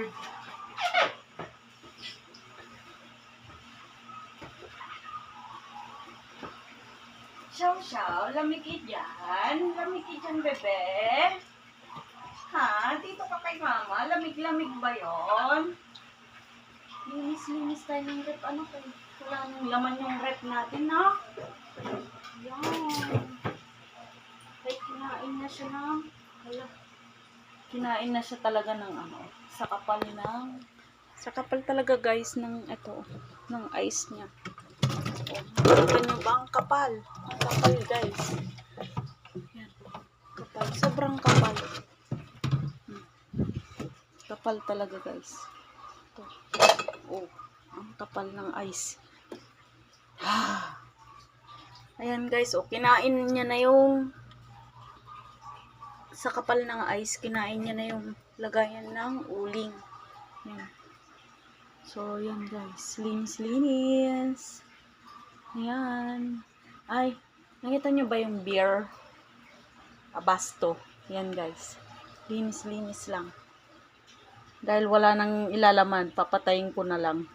Lord. Siyaw, lamigit yan. Lamigit yan, bebe. Ha? Dito ka kay mama. Lamig-lamig ba yon? Linis tayo ng rep. Ano kayo? Wala nang laman yung rep natin, no? Yan. Ay, kinain na siya ng... Kinain na siya talaga ng ano. Sa kapal talaga, guys, ng ito. Ng ice niya. Nakita nyo ba? Ang kapal. Ang kapal, guys. Yan. Kapal. Sobrang kapal. Kapal talaga, guys. Ito. Oh. Ang kapal ng ice. Ayan, guys. Oh, kinain niya na yung sa kapal ng ice. Kinain niya na yung lagayan ng uling. Yan. So, yan, guys. Linis. Ayan. Ay, nakita nyo ba yung beer? Abasto. Yan, guys. Linis lang. Dahil wala nang ilalaman, papatayin ko na lang.